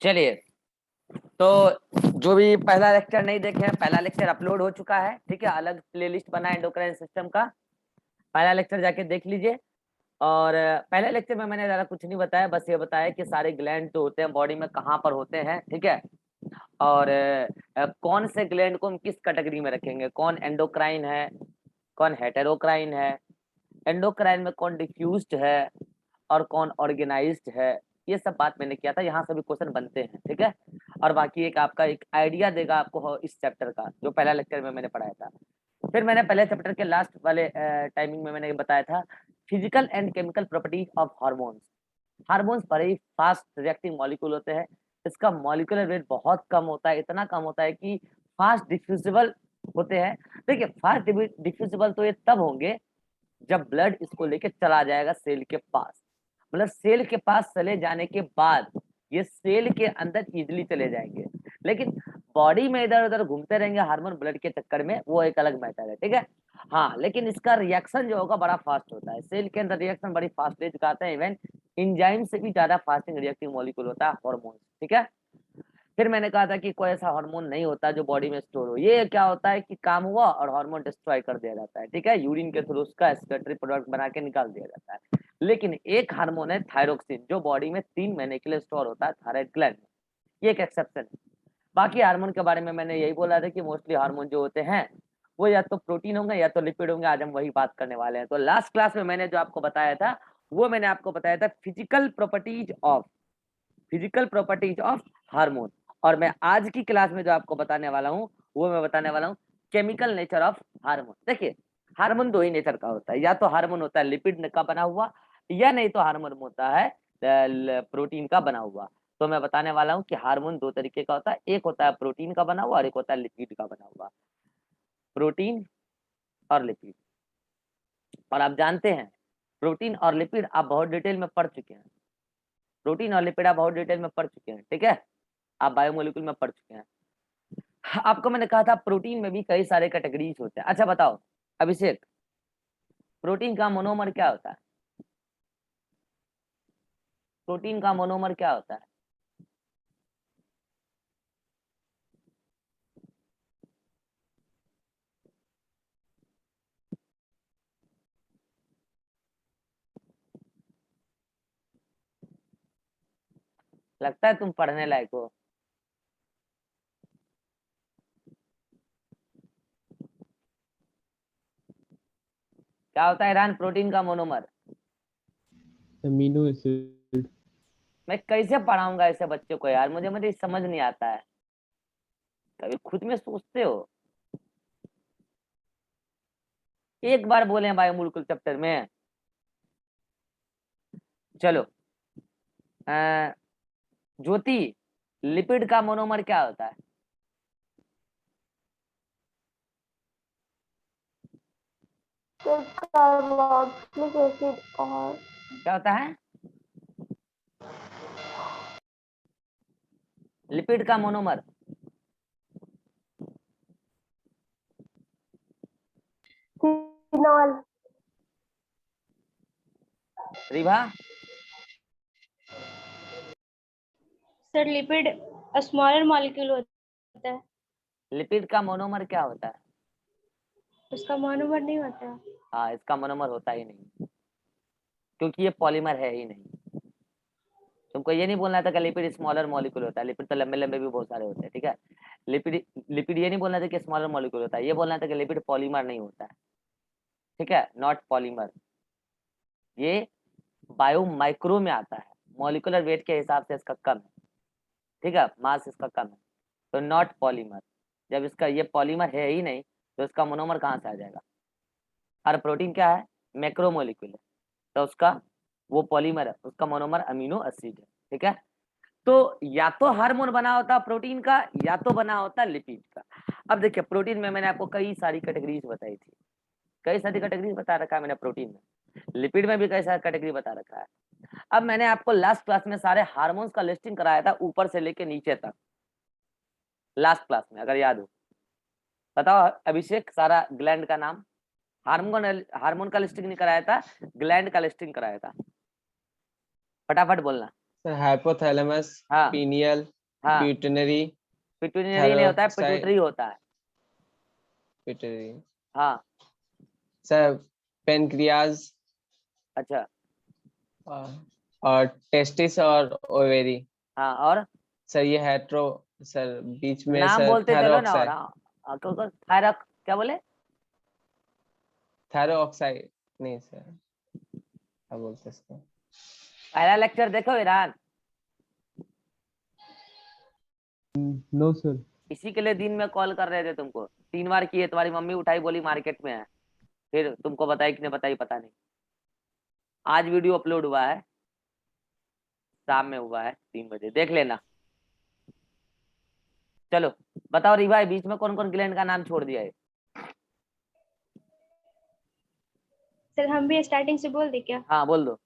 चलिए, तो जो भी पहला लेक्चर नहीं देखे हैं, पहला लेक्चर अपलोड हो चुका है, ठीक है। अलग प्लेलिस्ट बना है एंडोक्राइन सिस्टम का, पहला लेक्चर जाके देख लीजिए। और पहले लेक्चर में मैंने ज़्यादा कुछ नहीं बताया, बस ये बताया कि सारे ग्लैंड जो होते हैं बॉडी में कहाँ पर होते हैं, ठीक है। और कौन से ग्लैंड को हम किस कैटेगरी में रखेंगे, कौन एंडोक्राइन है, कौन हेटेरोक्राइन है, एंडोक्राइन में कौन डिफ्यूज्ड है और कौन ऑर्गेनाइज्ड है। ये सब बात मैंने किया था, यहाँ सभी क्वेश्चन बनते हैं, ठीक है। और बाकी एक आपका एक आइडिया देगा आपको इस चैप्टर का, जो पहला लेक्चर में मैंने पढ़ाया था। फिर मैंने पहले चैप्टर के लास्ट वाले टाइमिंग में मैंने बताया था physical and chemical properties of hormones. Hormones बड़े ही फास्ट रिएक्टिंग मॉलिक्यूल होते हैं, इसका मॉलिक्यूलर वेट बहुत कम होता है, इतना कम होता है कि फास्ट डिफ्यूजिबल होते हैं। देखिए, फास्ट डिफ्यूजिबल तो ये तब होंगे जब ब्लड इसको लेके चला जाएगा सेल के पास, मतलब सेल के पास चले जाने के बाद ये सेल के अंदर इजिली चले जाएंगे। लेकिन बॉडी में इधर उधर घूमते रहेंगे हार्मोन ब्लड के चक्कर में, वो एक अलग मैटर है, ठीक है। हाँ, लेकिन इसका रिएक्शन जो होगा बड़ा फास्ट होता है, सेल के अंदर रिएक्शन बड़ी फास्ट दिखाते हैं, इवन इंजाइम से भी ज्यादा फास्टिंग रिएक्टिव मॉलिक्यूल होता है हार्मोन, ठीक है। फिर मैंने कहा था कि कोई ऐसा हार्मोन नहीं होता जो बॉडी में स्टोर हो, ये क्या होता है कि काम हुआ और हार्मोन डिस्ट्रॉय कर दिया जाता है, ठीक है। यूरिन के थ्रू उसका एक्सक्रीटरी प्रोडक्ट बना के निकाल दिया जाता है। लेकिन एक हार्मोन है थायरोक्सिन, जो बॉडी में 3 महीने के लिए स्टोर होता है थायराइड ग्लैंड में, ये एक एक्सेप्शन है। बाकी हार्मोन के बारे में मैंने यही बोला था कि मोस्टली हार्मोन जो होते हैं वो या तो प्रोटीन होंगे या तो लिपिड होंगे, आज हम वही बात करने वाले हैं। तो लास्ट क्लास में मैंने जो आपको बताया था वो मैंने आपको बताया था फिजिकल प्रॉपर्टीज ऑफ हार्मोन। और मैं आज की क्लास में जो आपको बताने वाला हूँ वो मैं बताने वाला हूँ केमिकल नेचर ऑफ हार्मोन। देखिए, हार्मोन दो ही नेचर का होता है, या तो हार्मोन होता है लिपिड का बना हुआ, या नहीं तो हार्मोन होता है प्रोटीन का बना हुआ। तो मैं बताने वाला हूँ कि हार्मोन दो तरीके का होता है, एक होता है प्रोटीन का बना हुआ और एक होता है लिपिड का बना हुआ। प्रोटीन और लिपिड, और आप जानते हैं प्रोटीन और लिपिड आप बहुत डिटेल में पढ़ चुके हैं, प्रोटीन और लिपिड आप बहुत डिटेल में पढ़ चुके हैं, ठीक है। आप बायोमोलिक्यूल में पढ़ चुके हैं। आपको मैंने कहा था प्रोटीन में भी कई सारे कैटेगरीज होते हैं। अच्छा बताओ अभिषेक, प्रोटीन का मोनोमर क्या होता है? प्रोटीन का मोनोमर क्या होता है? लगता है तुम पढ़ने लायक हो। क्या होता है ईरान प्रोटीन का मोनोमर? Amino acid. मैं कैसे पढ़ाऊंगा ऐसे बच्चों को यार, मुझे मुझे समझ नहीं आता है, कभी खुद में सोचते हो? एक बार बोले बायोमोलिक्यूल चैप्टर में। चलो, अ, ज्योति, लिपिड का मोनोमर क्या होता है? कार्बोक्सिलिक एसिड और क्या होता है लिपिड का monomer? Phenol. Ribha? Sir lipid smaller molecule होता है, लिपिड का मोनोमर क्या होता है? उसका मोनोमर नहीं होता। हाँ, इसका मोनोमर होता ही नहीं, क्योंकि ये पॉलीमर है ही नहीं। तुमको ये नहीं बोलना था कि लिपिड स्मॉलर मॉलिक्यूल होता है, लिपिड तो लंबे लंबे भी बहुत सारे होते हैं, ठीक है। लिपिड लिपिड ये नहीं बोलना था कि स्मॉलर मॉलिक्यूल होता है, ये बोलना था कि लिपिड पॉलीमर नहीं होता है, ठीक है, नॉट पॉलीमर। ये बायो माइक्रो में आता है, मॉलिकुलर वेट के हिसाब से इसका कम है, ठीक है, मास इसका कम है, तो नॉट पॉलीमर। जब इसका ये पॉलीमर है ही नहीं तो इसका मोनोमर कहाँ से आ जाएगा? और प्रोटीन क्या है? मैक्रोमोलिक्यूल है, तो उसका वो पॉलीमर है, उसका मोनोमर अमीनो एसिड है, ठीक है। तो या तो हार्मोन बना होता प्रोटीन का या तो बना होता लिपिड का। अब देखिए, प्रोटीन में मैंने आपको कई सारी कैटेगरीज बताई थी, कई सारी कैटेगरीज बता रखा है मैंने प्रोटीन में, लिपिड में भी कई सारी कैटेगरी बता रखा है। अब मैंने आपको लास्ट क्लास में सारे हार्मोन्स का लिस्टिंग कराया था ऊपर से लेके नीचे तक, लास्ट क्लास में अगर याद हो। बताओ अभिषेक, सारा ग्लैंड का नाम। हार्मोन हार्मोन का लिस्टिंग नहीं कराया था, ग्लैंड का लिस्टिंग कराया था, फटाफट बोलना। सर हाइपोथैलेमस, हाँ पीनियल, हाँ, पिट्यूटरी, पिट्यूटरी नहीं होता है, थायरॉक्साइड, पिट्यूटरी होता है। पिट्यूटरी, हाँ सर पेनक्रियाज, अच्छा, और टेस्टिस और ओवेरी। हाँ और सर ये हेट्रो, सर बीच में नाम सर बोलते चलो ना। और थायरॉक्साइड, हाँ थायरॉक्स क्या बोले? थायरॉक्साइड नहीं सर, क्या बोलते हैं इसको? पहला लेक्चर देखो ईरान, नो सर। इसी के लिए दिन में कॉल कर रहे थे तुमको, 3 बार किए, तुम्हारी मम्मी उठाई, बोली मार्केट में है, फिर तुमको बताई कि नहीं बताई पता नहीं। आज वीडियो अपलोड हुआ है, शाम में हुआ है 3 बजे, देख लेना। चलो बताओ रिवाई, बीच में कौन कौन ग्लैंड का नाम छोड़ दिया है? सर हम भी स्टार्टिंग से बोल दे क्या? हाँ बोल दो।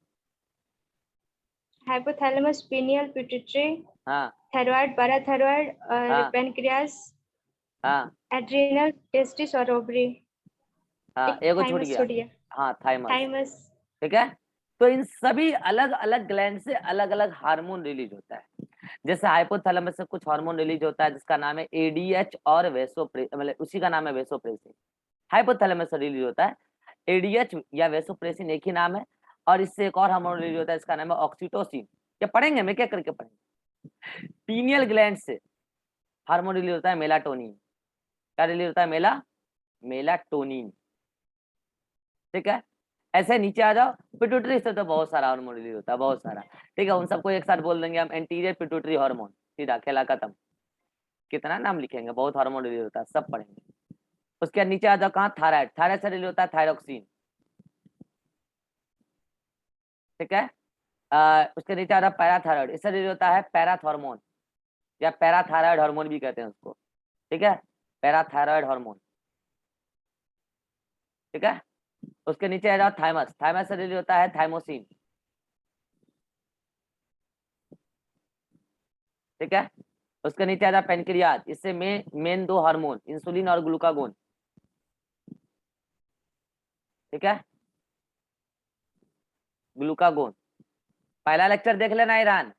हाइपोथैलेमस, पिनियल, पिट्यूटरी, हाँ थायराइड, पैराथायराइड और हाँ पेनक्रियास, हाँ एड्रिनल, टेस्टिस और ओवरी। हाँ, एक एगो छूट थाइमस गया। छूट गया। हाँ थाइमस। थाइमस। ठीक है, तो इन सभी अलग अलग ग्लैंड से अलग अलग हार्मोन रिलीज होता है। जैसे हाइपोथैलेमस से कुछ हार्मोन रिलीज होता है जिसका नाम है एडीएच और वेसोप्रेसिन, मतलब उसी का नाम है वेसोप्रेसिन। हाइपोथैलेमस से रिलीज होता है एडीएच या वेसोप्रेसिन, एक ही नाम है। और इससे एक और हार्मोन रिलीज होता है इसका नाम है ऑक्सीटोसिन। क्या पढ़ेंगे, मैं क्या करके पढ़ेंगे? पीनियल ग्लैंड से हार्मोन रिलीज होता है मेलाटोनिन। क्या रिलीज होता है? मेलाटोनिन। ठीक है, ऐसे नीचे आ जाओ, पिट्यूटरी से तो बहुत सारा हार्मोन रिलीज होता है, बहुत सारा। ठीक है, उन सबको एक साथ बोल देंगे हम, एंटीरियर पिट्यूटरी हार्मोन, सीधा खेला खत्म। कितना नाम लिखेंगे, बहुत हार्मोन रिलीज होता है, सब पढ़ेंगे। उसके बाद नीचे आ जाओ, कहाँ? थायराइड। थायराइड से रिलीज होता है थायरोक्सिन। ठीक है, उसके नीचे आ जाओ पैराथायराइड, इससे रिलीज होता है पैराथॉर्मोन, या पैराथायराइड हार्मोन भी कहते हैं उसको। ठीक है, पैराथायराइड हार्मोन। ठीक है, उसके नीचे आ जाओ थाइमस। थाइमस से रिलीज होता है थाइमोसिन। ठीक है, उसके नीचे आ जाओ पेनक्रियाज, इससे मेन 2 हार्मोन, इंसुलिन और ग्लूकागोन। ठीक है, ग्लूकागोन। पहला लेक्चर देख लेना ईरान।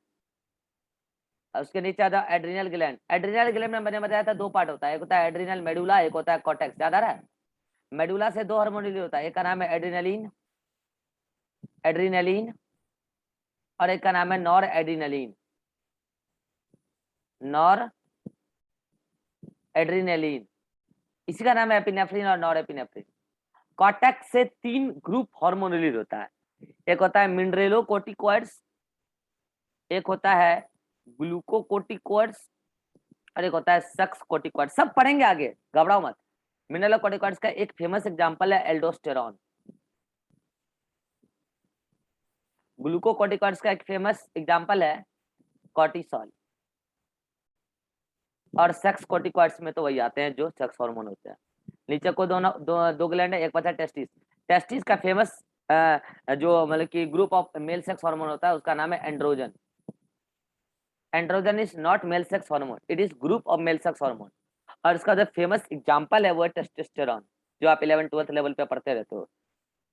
उसके नीचे आ जाओ एड्रिनल ग्लैंड। एड्रिनल ग्लैंड में मैंने बताया था 2 पार्ट होता है, एक होता है एड्रिनल मेडुला, एक होता है कॉर्टेक्स। याद आ रहा है? मेडुला से 2 हार्मोन रिलीज होता है, एक का नाम है एड्रिनलिन, एड्रिनलिन, और एक का नाम है नॉर एड्रिनलिन, नॉर एड्रिनलिन। इसी का नाम है एपिनेफ्रिन और नॉर एपिनेफ्रिन। कॉर्टेक्स से 3 ग्रुप हार्मोन रिलीज होता है, एक होता है मिनरेलोकोर्टिकॉइड्स, एक होता है ग्लूकोकोर्टिकॉइड्स, और एक होता है सक्स कोर्टिकॉइड। सब पढ़ेंगे आगे, घबराओ मत। मिनरलोकोर्टिकॉइड्स का एक फेमस एग्जांपल है एल्डोस्टेरॉन। ग्लूकोकोर्टिकॉइड्स का एक फेमस एग्जांपल है कॉर्टिसोल। और सेक्स कोर्टिकॉइड्स में तो वही आते हैं जो सेक्स हार्मोन होते हैं। नीचे को दो ग्लैंड है, एक बचा टेस्टिस। टेस्टिस का फेमस जो मतलब कि group of male sex hormone होता है उसका नाम है androgen. Androgen is not mail sex hormone, it is group of male sex hormone. और इसका जो फेमस एग्जांपल है वो है टेस्टोस्टेरॉन, जो आप 11th-12th लेवल पे पढ़ते रहते हो,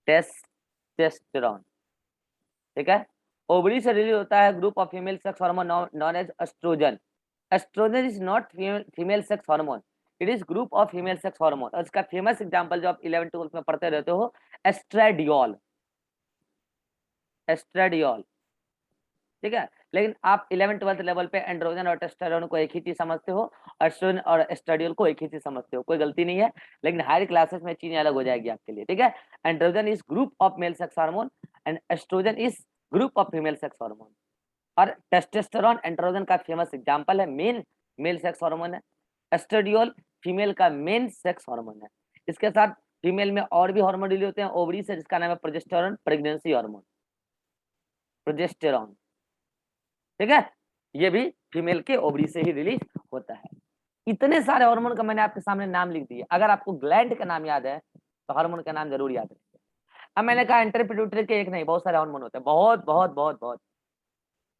टेस्टोस्टेरॉन। ठीक है, ओवरी से रिलीज होता है group of female sex hormone known as estrogen. Estrogen is not female sex hormone, it is group of female sex hormone. और इसका फेमस एग्जांपल जो आप 11th-12th में पढ़ते रहते हो, एस्ट्रेडियोल। एस्ट्रेडियोल। ठीक है, लेकिन आप 11th-12th लेवल पे एंड्रोजन और टेस्टोस्टेरोन को एक ही चीज समझते हो, एस्ट्रोजन और एस्ट्रेडियोल को एक ही चीज समझते हो, कोई गलती नहीं है। लेकिन हायर क्लासेस में चीजें अलग हो जाएगी आपके लिए। ठीक है, androgen is group of male sex hormone and estrogen is group of female sex hormone. और टेस्टोस्टेरोन एंड्रोजन का फेमस एग्जांपल है, मेन मेल सेक्स हार्मोन है। एस्ट्रेडियोल फीमेल का मेन सेक्स हार्मोन है। इसके साथ फीमेल में और भी हार्मोन रिलीज होते हैं ओवरी से, जिसका नाम है प्रोजेस्टेरोन, प्रेगनेंसी हार्मोन, प्रोजेस्टेरोन। ठीक है, ये भी फीमेल के ओवरी से ही रिलीज होता है। इतने सारे हार्मोन का मैंने आपके सामने नाम लिख दिए, अगर आपको ग्लैंड का नाम याद है तो हार्मोन का नाम जरूर याद रखिए। अब मैंने कहा एंटर पिट्यूटरी के एक नहीं, बहुत सारे हार्मोन होते हैं, बहुत बहुत बहुत बहुत।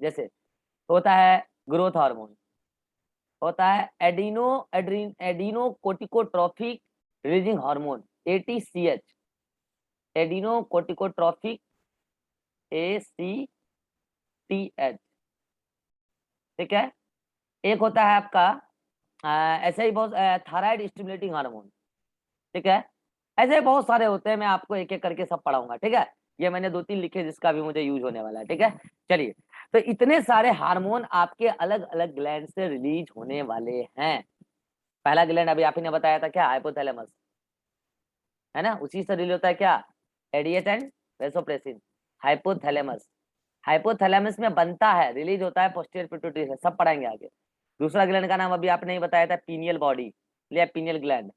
जैसे होता है ग्रोथ हार्मोन, होता है एडिनोकोर्टिकोट्रोफिक रिलीजिंग हार्मोन, ATCH, एडिनोकोर्टिकोट्रोफिक, ACTH। ठीक है। एक होता है आपका ऐसे ही बहुत थायराइड स्टिमुलेटिंग हार्मोन, ठीक है। ऐसे बहुत सारे होते हैं, मैं आपको एक एक करके सब पढ़ाऊंगा, ठीक है। ये मैंने 2-3 लिखे जिसका भी मुझे यूज होने वाला है, ठीक है। चलिए, तो इतने सारे हार्मोन आपके अलग अलग ग्लैंड से रिलीज होने वाले हैं। पहला ग्लैंड अभी आप ही ने बताया था क्या, हाइपोथैलेमस, है ना, उसी से रिलीज होता है क्या, ADH and vasopressin. Hypothalamus, hypothalamus में बनता है, रिलीज होता है पोस्टीरियर पिट्यूटरी से, सब पढ़ाएंगे आगे। दूसरा ग्लैंड का नाम अभी आपने ही बताया था, पीनियल बॉडी, या पीनियल ग्लैंड।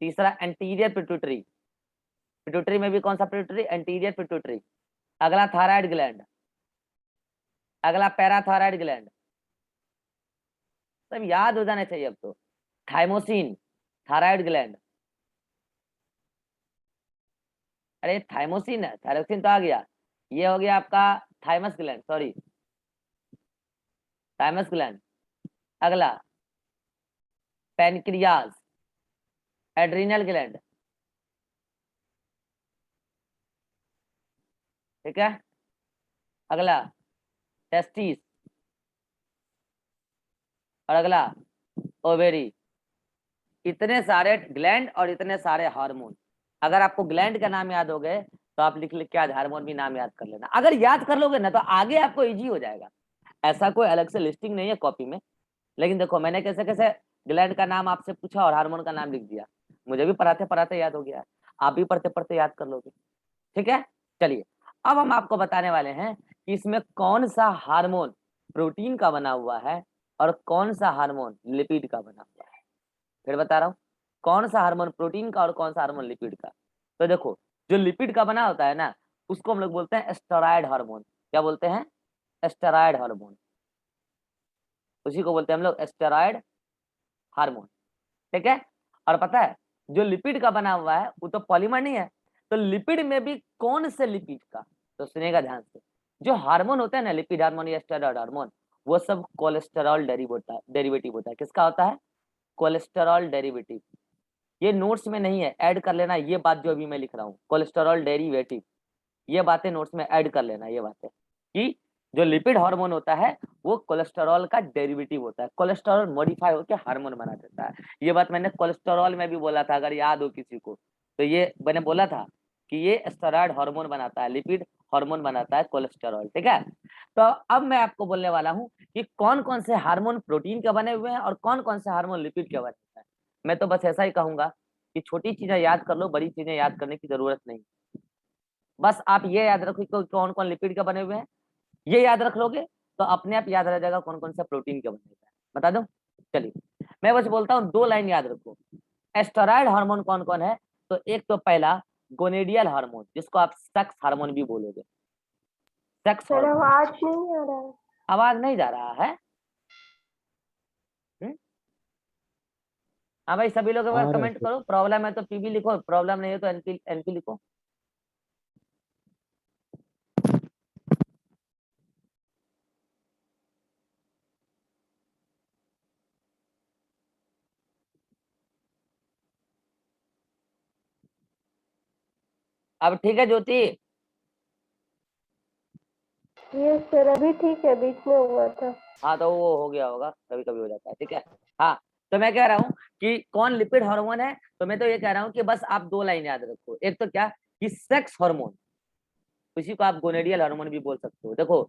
तीसरा एंटीरियर पिट्यूटरी, पिट्यूटरी में भी कौन सा पिट्यूटरी, एंटीरियर पिट्यूटरी। अगला थायराइड ग्लैंड, अगला पैराथायराइड ग्लैंड, सब याद हो जाने चाहिए अब तो। थाइमोसिन, थायराइड ग्लैंड, अरे थाइमोसिन है, थायरोक्सिन तो आ गया। ये हो गया आपका thymus gland, sorry thymus gland. अगला पैनक्रियाज, एड्रिनल ग्लैंड, ठीक है। अगला टेस्टिस, और अगला ओवेरी। इतने सारे ग्लैंड और इतने सारे हार्मोन। अगर आपको ग्लैंड का नाम याद हो गए तो आप लिख लिख के आज हार्मोन भी नाम याद कर लेना। अगर याद कर लोगे ना तो आगे आपको इजी हो जाएगा। ऐसा कोई अलग से लिस्टिंग नहीं है कॉपी में, लेकिन देखो मैंने कैसे कैसे ग्लैंड का नाम आपसे पूछा और हार्मोन का नाम लिख दिया, मुझे भी पढ़ाते पढ़ाते याद हो गया, आप भी पढ़ते पढ़ते याद कर लोगे, ठीक है। चलिए, अब हम आपको बताने वाले हैं कि इसमें कौन सा हार्मोन प्रोटीन का बना हुआ है और कौन सा हार्मोन लिपिड का बना हुआ है। फिर बता रहा हूँ, कौन सा हार्मोन प्रोटीन का और कौन सा हार्मोन लिपिड का। तो देखो, जो लिपिड का बना होता है ना, उसको हम लोग बोलते हैं स्टेरॉयड हार्मोन। क्या बोलते हैं, स्टेरॉयड हार्मोन, उसी को बोलते हैं हम लोग स्टेरॉयड हार्मोन, ठीक है। और पता है जो लिपिड का बना हुआ है वो तो पॉलीमर नहीं है, तो लिपिड में भी कौन से लिपिड का, तो सुनेगा ध्यान से। जो हार्मोन होता है ना, लिपिड हार्मोन या स्टेरॉयड हार्मोन, वो सब कोलेस्टेरॉल डेरिवेटिव होता है। किसका होता है, कोलेस्टेरॉल डेरिवेटिव। ये नोट्स में नहीं है, ऐड कर लेना ये बात जो अभी मैं लिख रहा हूँ, कोलेस्टेरॉल डेरिवेटिव। ये बातें नोट्स में ऐड कर लेना, ये बातें कि जो लिपिड हार्मोन होता है वो कोलेस्टेरॉल का डेरिवेटिव होता है। कोलेस्टेरॉल मॉडिफाई होकर हार्मोन बना देता है। ये बात मैंने कोलेस्टेरॉल में भी बोला था, अगर याद हो किसी को तो। ये मैंने बोला था कि ये स्टेरॉयड हार्मोन बनाता है, लिपिड हार्मोन बनाता है कोलेस्टेरॉल, ठीक है। तो अब मैं आपको बोलने वाला हूँ कि कौन कौन से हार्मोन प्रोटीन के बने हुए हैं और कौन कौन से हार्मोन लिपिड के बने हुए हैं। मैं तो बस ऐसा ही कहूंगा कि छोटी चीजें याद कर लो, बड़ी चीजें याद करने की जरूरत नहीं। बस आप ये याद रखो कि कौन कौन लिपिड के बने हुए हैं, ये याद रख लोगे तो अपने आप याद रह जाएगा कौन कौन सा प्रोटीन के बने हैं। बता दो, चलिए मैं बस बोलता हूँ, 2 लाइन याद रखो। स्टेरॉयड हार्मोन कौन कौन है, तो एक तो पहला गोनेडियल हार्मोन, जिसको आप सेक्स हार्मोन भी बोलोगे। सेक्स सर हार्मोन, आवाज नहीं आ रहा है। आवाज नहीं जा रहा है। हाँ भाई, सभी लोग अगर आ रहा है कमेंट सर। करो, प्रॉब्लम है तो पीबी लिखो, प्रॉब्लम नहीं है तो एनपी एनपी लिखो। अब ठीक है ज्योति, ये सर अभी ठीक है, बीच में हुआ था। हाँ तो वो हो गया होगा, कभी कभी हो जाता है, ठीक है। हाँ, तो मैं कह रहा हूँ कि कौन लिपिड हार्मोन है, तो मैं तो ये कह रहा हूँ कि बस आप 2 लाइन याद रखो। एक तो क्या कि सेक्स हार्मोन, उसी को आप गोनेडियल हार्मोन भी बोल सकते हो। देखो,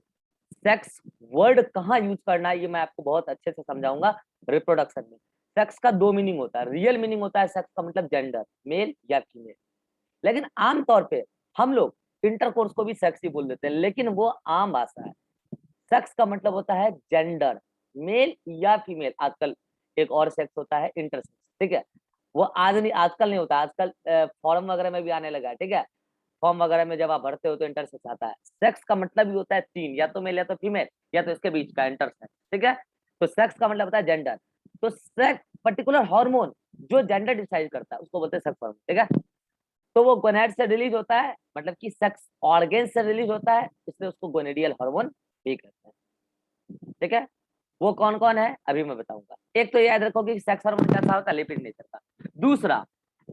सेक्स वर्ड कहाँ यूज करना है ये मैं आपको बहुत अच्छे से समझाऊंगा रिप्रोडक्शन में। सेक्स का 2 मीनिंग होता है। रियल मीनिंग होता है सेक्स का मतलब जेंडर, मेल या फीमेल, लेकिन आमतौर पे हम लोग इंटरकोर्स को भी सेक्स ही बोल देते हैं, लेकिन वो आम भाषा है। सेक्स का मतलब होता है जेंडर, मेल या फीमेल। आजकल एक और सेक्स होता है इंटरसेक्स, ठीक है। वो आज नहीं, आजकल नहीं होता, आजकल फॉर्म वगैरह में भी आने लगा है, ठीक है। फॉर्म वगैरह में जब आप भरते हो तो इंटरसेक्स आता है। सेक्स का मतलब भी होता है 3, या तो मेल या तो फीमेल या तो इसके बीच का इंटरसेक्स, ठीक है। तो सेक्स का मतलब होता है जेंडर। तो सेक्स पर्टिकुलर हार्मोन जो जेंडर डिसाइड करता है उसको बोलते हैं सेक्स हार्मोन, ठीक है। तो वो गोनेड से रिलीज होता है, मतलब कि सेक्स ऑर्गन से रिलीज होता है, इसलिए उसको गोनेडियल हार्मोन भी कहते हैं, ठीक है। वो कौन कौन है अभी मैं बताऊंगा। एक तो याद रखो कि सेक्स हार्मोन कैसा होता है, लिपिड नेचर का। दूसरा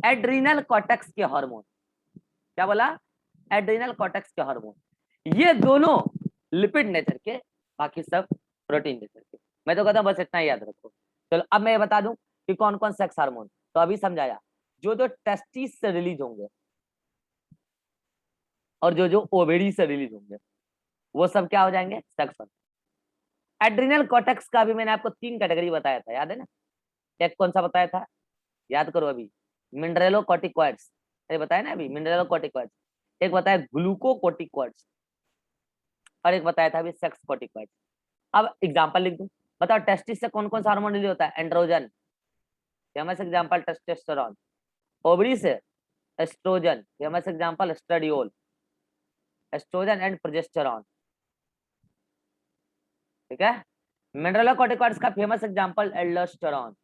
एड्रीनल कॉर्टेक्स के हार्मोन। क्या बोला, एड्रीनल कॉर्टेक्स के हार्मोन, ये दोनों लिपिड नेचर के, बाकी सब प्रोटीन नेचर के। मैं तो कहता हूँ बस इतना ही याद रखो। चलो अब मैं ये बता दूं कि कौन कौन सेक्स हार्मोन, तो अभी समझाया, जो जो टेस्टिस से रिलीज होंगे और जो जो ओवेरी से रिलीज होंगे वो सब क्या हो जाएंगे, सेक्स हार्मोन। एड्रिनल कॉर्टेक्स का भी मैंने आपको 3 कैटेगरी बताया था, याद है ना? एक कौन सा बताया था, याद करो अभी, मिनरलोकॉर्टिकॉइड्स, ये बताया ना अभी, मिनरलोकॉर्टिकॉइड्स, एक बताया ग्लूकोकॉर्टिकॉइड्स और एक बताया था अभी सेक्स कॉर्टिकॉइड्स। अब एग्जांपल लिख दूं, बताओ टेस्टिस से कौन कौन सा हार्मोन रिलीज होता है, androgen, famous example testosterone. Ovary से estrogen, famous example estradiol, estrogen and progesterone, ठीक है। मिनरलोकॉर्टिकॉइड्स का फेमस एग्जांपल एल्डोस्टेरॉन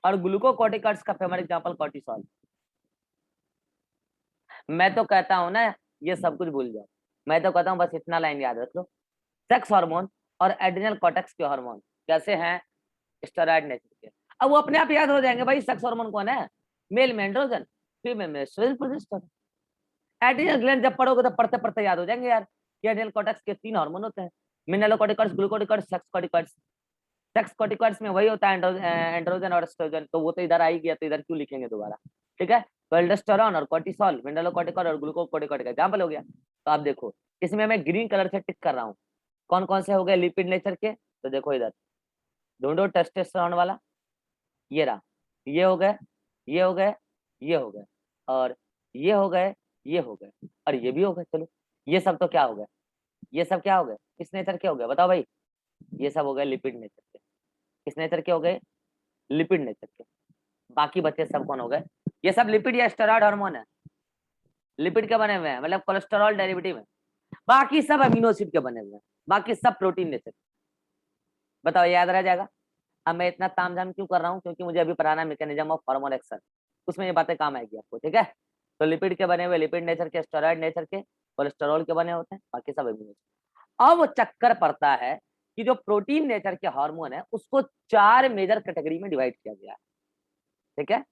और ग्लूकोकॉर्टिकॉइड्स का फेमस एग्जांपल कॉर्टिसोल। मैं तो कहता हूं ना ये सब कुछ भूल जाओ, मैं तो कहता हूं बस इतना लाइन याद रख लो, सेक्स हार्मोन और एड्रिनल कॉर्टेक्स के हार्मोन कैसे हैं, स्टेरॉइड नेचर के। अब वो अपने आप याद हो जाएंगे भाई, सेक्स हार्मोन कौन है, मेल में एंड्रोजन, फीमेल में एस्ट्रोजन प्रोजेस्टेरोन। एड्रिनल ग्लैंड जब पढ़ोगे तो पढ़ते पढ़ते याद हो जाएंगे यार कि एड्रिनल कॉर्टेक्स के 3 हार्मोन होते हैं, mineralocorticoids, glucocorticoids, sex corticoids. Sex corticoids में वही होता है एंड्रोजन और एस्ट्रोजन, तो वो तो इधर आ ही गया, तो इधर क्यों लिखेंगे दोबारा, ठीक है। तो एल्डोस्टेरॉन और कॉर्टिसोल, मिनरलोकॉर्टिकॉइड और ग्लूकोकॉर्टिकॉइड का एग्जांपल हो गया। तो आप देखो इसमें मैं ग्रीन कलर से टिक कर रहा हूँ, कौन कौन से हो गए लिपिड नेचर के, तो देखो इधर ढूंढो टेस्टोस्टेरोन वाला, ये रहा, ये हो गए, ये हो गए, ये हो गए, और ये हो गए, ये हो गए, और ये भी हो गए। चलो ये सब तो क्या हो गए, ये सब क्या हो गए, किस नेचर के हो गए बताओ भाई, ये सब हो गए लिपिड नेचर के। किस नेचर के हो गए, लिपिड नेचर के। बाकी बच्चे सब कौन हो गए, ये सब लिपिड या स्टेरॉइड हार्मोन है, लिपिड के बने हुए हैं, मतलब कोलेस्टेरॉल डेरिवेटिव है। बाकी सब अमीनो एसिड के बने हुए हैं, बाकी सब प्रोटीन नेचर। बताओ याद रह जाएगा। अब मैं इतना तामझाम क्यों कर रहा हूँ, क्योंकि मुझे अभी पढ़ाना मैकेनिज्म ऑफ हार्मोन एक्शन, उसमें ये बातें काम आएगी आपको, ठीक है। तो लिपिड के बने हुए, लिपिड नेचर के, स्टेरॉइड नेचर के, कोलेस्टेरॉल के बने होते हैं, बाकी सब अमीनो एसिड। अब चक्कर पड़ता है कि जो प्रोटीन नेचर के हार्मोन है उसको 4 मेजर कैटेगरी में डिवाइड किया गया है, ठीक है।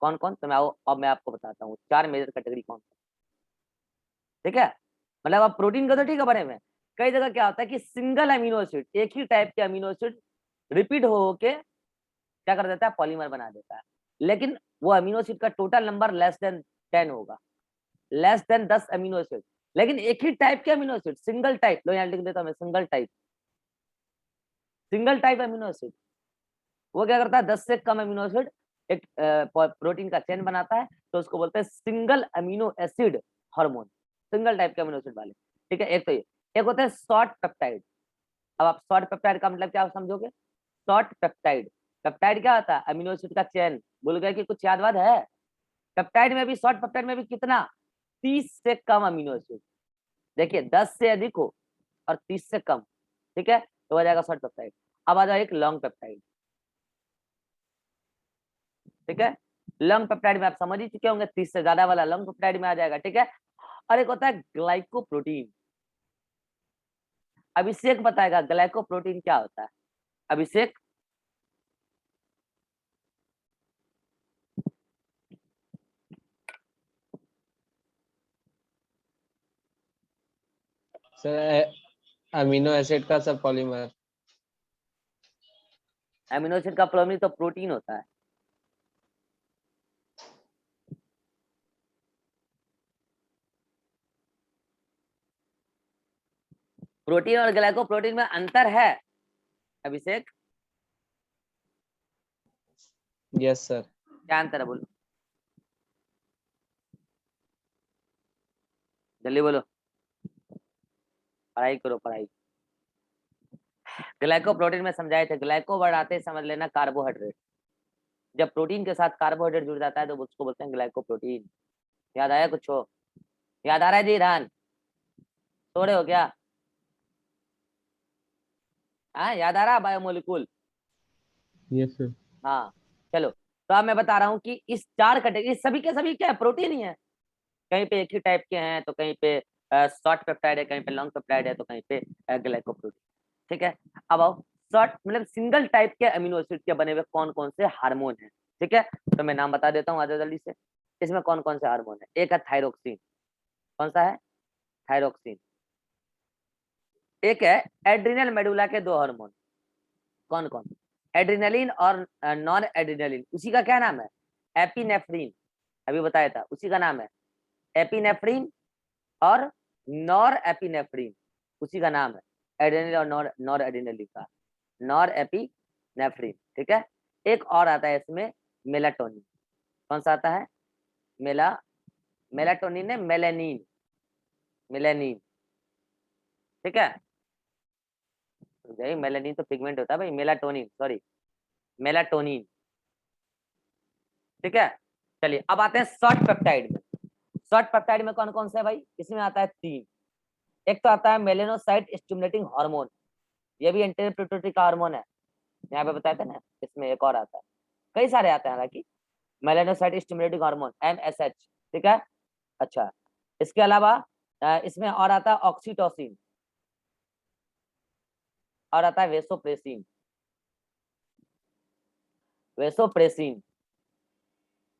कौन कौन, तो मैं अब मैं आपको बताता हूँ 4 मेजर कैटेगरी कौन कौन, ठीक है। मतलब अब प्रोटीन का तो ठीक है बने हुए हैं, कई जगह क्या होता है कि सिंगल अमीनो एसिड, एक ही टाइप के अमीनो एसिड रिपीट हो के क्या कर देता है, पॉलीमर बना देता है। लेकिन वो अमीनो एसिड का टोटल नंबर लेस देन 10 होगा, लेस देन 10 अमीनो एसिड, लेकिन एक ही टाइप के अमीनो एसिड, सिंगल टाइप, लो यहाँ लिख देता हूं मैं, single type, single type amino acid, वो क्या करता है 10 से कम अमीनो एसिड एक प्रोटीन का चेन बनाता है, तो उसको बोलते हैं single amino acid hormone, single type के अमीनो एसिड वाले, ठीक है। एक तो ये, एक होता है शॉर्ट पेप्टाइड। अब आप शॉर्ट पेप्टाइड का मतलब क्या आप समझोगे, शॉर्ट पेप्टाइड, पेप्टाइड क्या होता है, अमीनो एसिड का चेन, भूल गए कि कुछ याद वाद है, पेप्टाइड में भी, शॉर्ट पेप्टाइड में भी कितना, 30 से कम अमीनो एसिड, देखिए 10 से अधिक हो और 30 से कम, ठीक है, तो हो जाएगा शॉर्ट पेप्टाइड। अब आ जाए एक लॉन्ग पेप्टाइड, ठीक है। लॉन्ग पेप्टाइड में आप समझ ही चुके होंगे, 30 से ज्यादा वाला लॉन्ग पेप्टाइड में आ जाएगा, ठीक है। और एक होता है ग्लाइकोप्रोटीन, अभिषेक बताएगा ग्लाइकोप्रोटीन क्या होता है, अभिषेक। सर अमीनो एसिड का सब पॉलीमर। अमीनो एसिड का पॉलीमर तो प्रोटीन होता है, प्रोटीन और ग्लाइकोप्रोटीन में अंतर है अभिषेक, यस सर। क्या अंतर है बोलो, जल्दी बोलो, पढ़ाई करो पढ़ाई। ग्लाइकोप्रोटीन में समझाए थे, ग्लाइको वर्ड आते समझ लेना कार्बोहाइड्रेट, जब प्रोटीन के साथ कार्बोहाइड्रेट जुड़ जाता है तो उसको बोलते हैं ग्लाइकोप्रोटीन। याद आया कुछ हो, याद आ रहा है जी ईरान, सो रहे हो क्या, हाँ याद आ रहा है बायोमोलिकुल, यस सर। हाँ चलो। तो अब मैं बता रहा हूँ कि इस 4 कैटेगरी सभी के सभी क्या है, प्रोटीन ही है, कहीं पे एक ही टाइप के हैं, तो कहीं पे शॉर्ट पेप्टाइड है, कहीं पे लॉन्ग पेप्टाइड है, तो कहीं पे ग्लाइकोप्रोटीन, ठीक है। अब आओ शॉर्ट मतलब सिंगल टाइप के अमीनो एसिड के बने हुए कौन कौन से हार्मोन है, ठीक है। तो मैं नाम बता देता हूँ आजा जल्दी से, इसमें कौन कौन से हार्मोन है, एक है थायरोक्सिन, कौन सा है, थायरोक्सिन, एक है एड्रिनल मेडुला के दो हार्मोन, कौन कौन? एड्रिनलिन और नॉन एड्रिनलिन, उसी का क्या नाम है? एपिनेफ्रिन, अभी बताया था, उसी का नाम है एपिनेफ्रिन और नॉर एपिनेफ्रिन, उसी का नाम है एड्रिनल और नॉर एड्रिनलिन का नॉर एपिनेफ्रिन, ठीक है। एक और आता है इसमें मेलाटोनिन, कौन सा आता है? मेलाटोनिन है, मेलेनिन, मेलेनिन, ठीक है। मेलेनिन तो पिगमेंट होता है भाई, मेलाटोनिन सॉरी, मेलाटोनिन, ठीक है। चलिए अब आते हैं शॉर्ट पेप्टाइड में। शॉर्ट पेप्टाइड में कौन कौन से है भाई? इसमें आता है 3। एक तो आता है मेलेनोसाइट स्टिमुलेटिंग हार्मोन, ये भी एंटीरियर पिट्यूटरी का हार्मोन है, यहाँ पे बताया था ना। इसमें एक और आता है, कई सारे आते हैं हालांकि, मेलेनोसाइट स्टिमुलेटिंग हार्मोन MSH, ठीक है। अच्छा, इसके अलावा इसमें और आता है ऑक्सीटोसिन, और आता है वेसोप्रेसिन, वेसोप्रेसिन,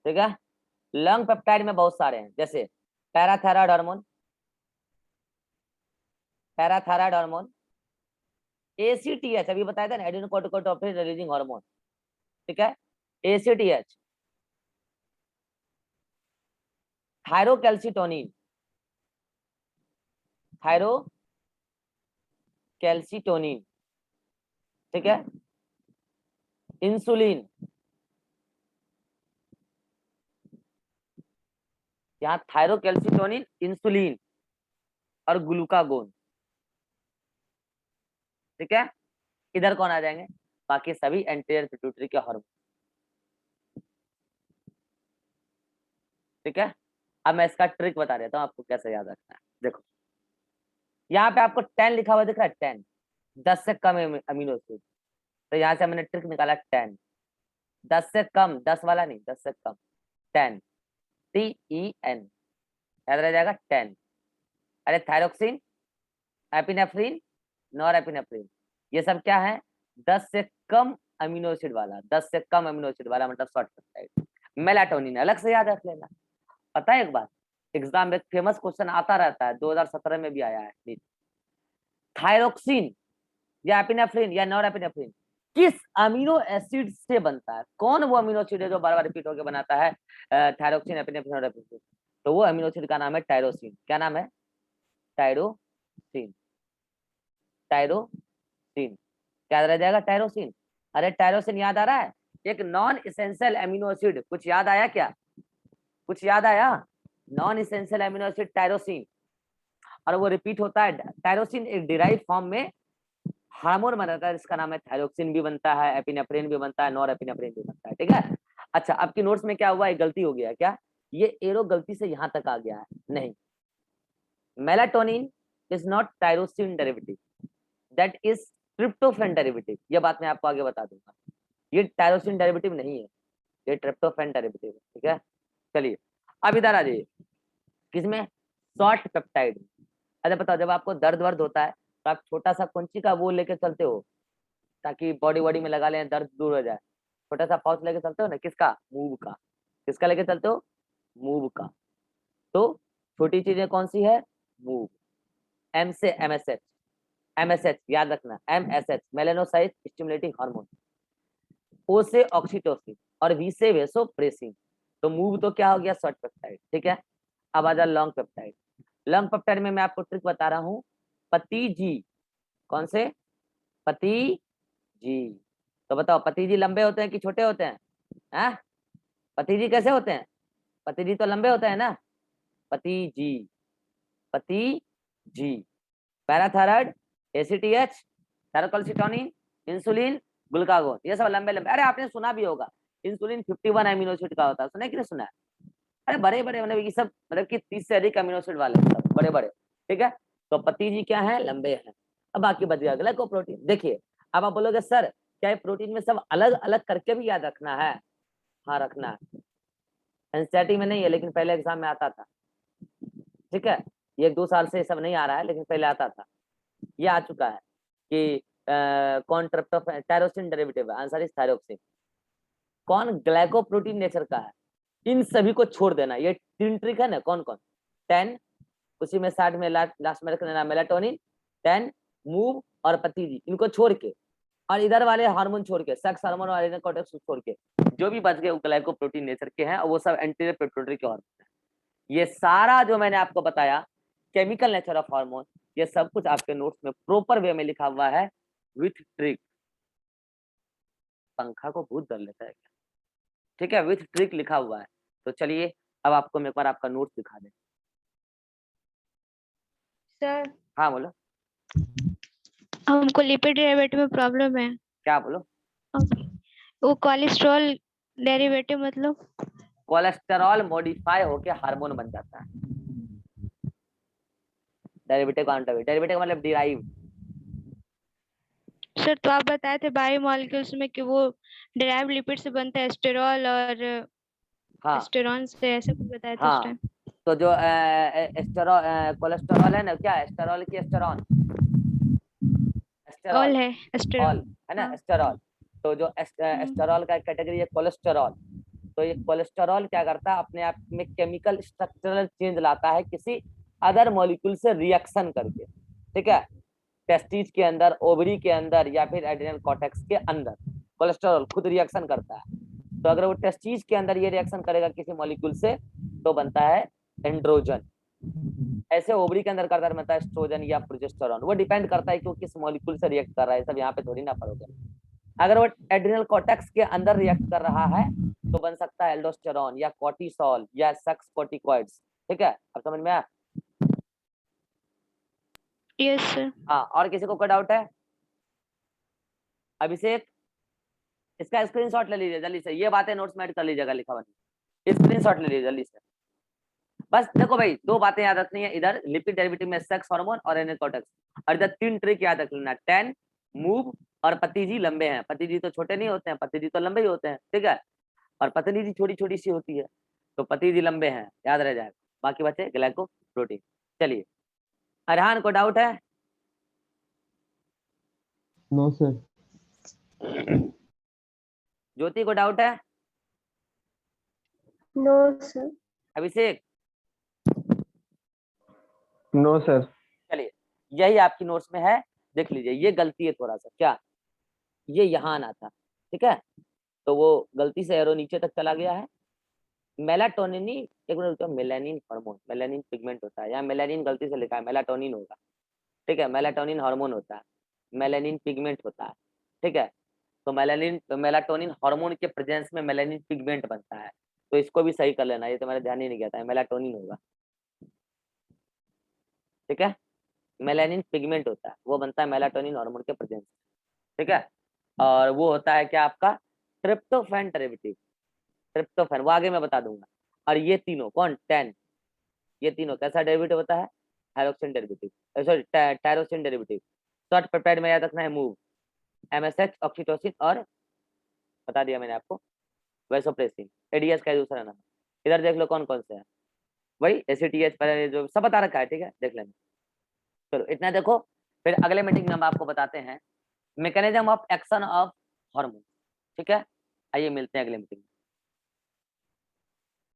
ठीक है। लंग पेप्टाइड में बहुत सारे हैं, जैसे parathyroid hormone, parathyroid hormone, ACTH अभी बताया था ना, एडिनोकोर्टिकोट्रोपिन रिलीजिंग हार्मोन, ठीक है। ACTH, थायरोकैल्सिटोनिन, थायरोकैल्सिटोनिन, ठीक है। इंसुलिन, यहाँ थायरोकैल्सिटोनिन, इंसुलिन और ग्लूकागोन, ठीक है। इधर कौन आ जाएंगे? बाकी सभी एंटीरियर पिट्यूटरी के हार्मोन, ठीक है। अब मैं इसका ट्रिक बता देता हूँ आपको कैसे याद रखना है। देखो यहाँ पे आपको 10 लिखा हुआ दिख रहा है, 10, 10 से कम अमीनो एसिड, तो यहाँ से मैंने ट्रिक निकाला 10, 10 से कम, 10 वाला नहीं, 10 से कम, 10, TEN, याद रह जाएगा 10। अरे थायरोक्सिन, एपिनेफ्रिन, नॉर एपिनेफ्रिन, ये सब क्या है? 10 से कम अमीनो एसिड वाला, 10 से कम अमीनो एसिड वाला मतलब शॉर्ट पेप्टाइड। मेलाटोनिन अलग से याद रख लेना। पता है एक बात, एग्जाम में फेमस क्वेश्चन आता रहता है, 2017 में भी आया है, थायरोक्सिन या एपिनेफ्रिन या नॉर एपिनेफ्रिन किस अमीनो एसिड से बनता है? कौन वो अमीनो एसिड है जो बार बार रिपीट होकर बनाता है थायरोक्सिन, एपिनेफ्रिन और एपिनेफ्रिन? तो वो अमीनो एसिड का नाम है टायरोसिन। क्या नाम है? टायरोसिन, टायरोसिन, क्या रह जाएगा? टायरोसिन। अरे टायरोसिन याद आ रहा है? एक नॉन इसेंशियल अमीनो एसिड, कुछ याद आया क्या? कुछ याद आया? Non essential amino acid tyrosine, और वो रिपीट होता है। टायरोसिन एक डिराइव फॉर्म में हार्मोन बनाता है, इसका नाम है थायरोक्सिन, भी बनता है, एपिनेफ्रिन भी बनता है, नॉर एपिनेफ्रिन भी बनता है, ठीक है। अच्छा, आपकी नोट्स में क्या हुआ? एक गलती हो गया क्या? ये एरो गलती से यहाँ तक आ गया है, नहीं, melatonin is not tyrosine derivative, that is tryptophan derivative. ये बात मैं आपको आगे बता दूंगा, ये टायरोसिन डेरिवेटिव नहीं है, ये ट्रिप्टोफैन डेरिवेटिव है, ठीक है। चलिए अब इधर आ जाइए, किसमें? Short peptide. अच्छा बताओ, जब आपको दर्द वर्द होता है तो आप छोटा सा कौंची का वो लेके चलते हो ताकि बॉडी वॉडी में लगा लें, दर्द दूर हो जाए? छोटा सा पाउच लेके चलते हो ना, किसका? मूव का। किसका लेके चलते हो? मूव का। तो छोटी चीजें कौन सी है? मूव। M से MSH, MSH याद रखना, MSH melanocyte stimulating hormone. O से ऑक्सीटोसिन और V से वेसोप्रेसिन। तो मूव तो क्या हो गया? शॉर्ट पेप्टाइड, ठीक है। अब आ जाए लॉन्ग पेप्टाइड। लॉन्ग पेप्टाइड में मैं आपको ट्रिक बता रहा हूँ, पति जी। कौन से? पति जी। तो बताओ, पति जी लंबे होते हैं कि छोटे होते हैं? हाँ, पति जी कैसे होते हैं? पति जी तो लंबे होते हैं ना। पति जी, पति जी, parathyroid, ACTH, thyrocalcitonin, insulin, glucagon, ये सब लंबे लंबे। अरे आपने सुना भी होगा, इंसुलिन 51 अमीनो एसिड का होता है, सुना कि नहीं सुना है? अरे बड़े बड़े, मतलब ये सब मतलब कि 30 से अधिक अमीनो एसिड वाले सब बड़े बड़े, ठीक है। तो पति जी क्या है? लंबे हैं। अब बाकी बच गया ग्लाइकोप्रोटीन। देखिए अब आप बोलोगे सर क्या ये प्रोटीन में सब अलग अलग करके भी याद रखना है? हाँ रखना है, एनसीईआरटी में नहीं है लेकिन पहले एग्जाम में आता था, ठीक है। ये 1-2 साल से सब नहीं आ रहा है लेकिन पहले आता था। ये आ चुका है कि कौन ट्रिप्टोफैन टायरोसिन डेरिवेटिव है, आंसर इज थायरोक्सिन। कौन ग्लाइकोप्रोटीन नेचर का है? इन सभी को छोड़ देना, ये 3 ट्रिक है ना, कौन कौन? 10, उसी में 60 में लास्ट में रख लेना मेलाटोनिन, 10 मूव और पतिजी, इनको छोड़ के, और इधर वाले हार्मोन छोड़ के, सेक्स हार्मोन और एड्रेनल कॉर्टेक्स छोड़ के, जो भी बच गए वो ग्लाइकोप्रोटीन नेचर के हैं और वो सब एंटीरियर पिट्यूटरी के हार्मोन हैं। ये सारा जो मैंने आपको बताया केमिकल नेचर ऑफ हार्मोन, ये सब कुछ आपके नोट्स में प्रॉपर वे में लिखा हुआ है विथ ट्रिक। पंखा को भूत डर लेता है क्या? ठीक है, विथ ट्रिक लिखा हुआ है। तो चलिए अब आपको मैं एक बार आपका नोट्स दिखा दें। सर हाँ बोलो। हमको लिपिड डेरिवेटिव में प्रॉब्लम है। क्या बोलो? वो कोलेस्ट्रॉल डेरिवेटिव मतलब कोलेस्टेरॉल मॉडिफाई होके हार्मोन बन जाता है। डेरिवेटिव का डेरिवेटिव मतलब डिराइव। सर तो आप बताए थे बायोमोलिक्यूल्स में कि वो डेराइव लिपिड से बनता है, एस्टेरॉल और हाँ एस्टेरॉन से, ऐसे कुछ बताया था उस हाँ, टाइम। तो जो कोलेस्टेरॉल है ना, क्या एस्टेरॉल की एस्टेरॉन, एस्टेरॉल ऑल है एस्टेरॉल। ऑल है ना, हाँ। एस्टेरॉल। तो जो एस्टेरॉल का कैटेगरी है कोलेस्टेरॉल। तो ये कोलेस्टेरॉल क्या करता है, अपने आप में केमिकल स्ट्रक्चरल चेंज लाता है किसी अदर मॉलिक्यूल से रिएक्शन करके। ठीक है, टेस्टिस के अंदर, ओवरी के अंदर, या फिर एड्रिनल कॉर्टेक्स के अंदर कोलेस्टेरॉल खुद रिएक्शन करता है। तो अगर वो टेस्टिस के अंदर ये रिएक्शन करेगा किसी मॉलिक्यूल से तो बनता है एंड्रोजन। ऐसे ओवरी के अंदर करता बनता है एस्ट्रोजन या प्रोजेस्टेरॉन। वो डिपेंड करता है कि वो किस मॉलिक्यूल से रिएक्ट कर रहा है, सब यहाँ पे थोड़ी ना पढ़ोगे। अगर वो एड्रिनल कॉर्टेक्स के अंदर रिएक्ट कर रहा है तो बन सकता है एल्डोस्टेरॉन या कॉर्टिसोल या सेक्स कॉर्टिकॉइड्स। ठीक है, अब समझ में आया? Yes sir. हाँ, और किसी को कोई डाउट है? अभिषेक, इसका स्क्रीनशॉट ले लीजिए जल्दी से, ये बातें नोट्स में ऐड कर लीजिएगा लिखा हुआ, स्क्रीनशॉट ले लीजिए जल्दी से। बस देखो भाई, दो बातें याद रखनी है, इधर लिपिड डेरिवेटिव में सेक्स हार्मोन और एड्रिनल कॉर्टेक्स, और इधर तीन ट्रिक याद रख लेना, 10 मूव और पतिजी लंबे हैं। पतिजी तो छोटे नहीं होते हैं, पतिजी तो लंबे ही होते हैं। ठीक है, और पतली जी छोटी छोटी सी होती है, तो पतिजी लंबे हैं, याद रह जाएगा। बाकी बचे ग्लाइको प्रोटीन। चलिए, अरहान को डाउट है? No sir. ज्योति को डाउट है? No sir. Abhishek? No sir. चलिए, यही आपकी नोट्स में है, देख लीजिए। ये गलती है थोड़ा सा, क्या ये यहाँ आना था? ठीक है, तो वो गलती से एरो नीचे तक चला गया है। मेलाटोनिन, एक मिनट रुको, मेलानिन हार्मोन, मेलानिन पिगमेंट होता है, यहाँ मेलानिन गलती से लिखा है, मेलाटोनिन होगा। ठीक है, मेलाटोनिन हार्मोन होता है, मेलानिन पिगमेंट होता है। ठीक है, तो मेलाटोनिन हार्मोन के प्रेजेंस में मेलानिन पिगमेंट बनता है, तो इसको भी सही कर लेना, ये तो मेरा ध्यान ही नहीं गया था, मेलाटोनिन होगा। ठीक है, मेलानिन पिगमेंट होता है, वो बनता है मेलाटोनिन हार्मोन के प्रेजेंस। ठीक है, और वो होता है क्या आपका ट्रिप्टोफैन डेरिवेटिव, ट्रिप्टोफैन, वो आगे मैं बता दूंगा। और ये तीनों कौन, 10, ये तीनों कैसा डेरिवेटिव होता है, hydroxine derivative, sorry tyrosine derivative. Short peptide में याद रखना है मूव, एमएसएच, ऑक्सीटोसिन, और बता दिया मैंने आपको वैसोप्रेसिन, एडीएस का दूसरा नाम। इधर देख लो कौन कौन से है, वही एसीटीएच पहले जो सब बता रखा है। ठीक है, देख लेना। चलो इतना देखो, फिर अगले मीटिंग में हम आपको बताते हैं mechanism of action of hormone. ठीक है, आइए मिलते हैं अगले मीटिंग में।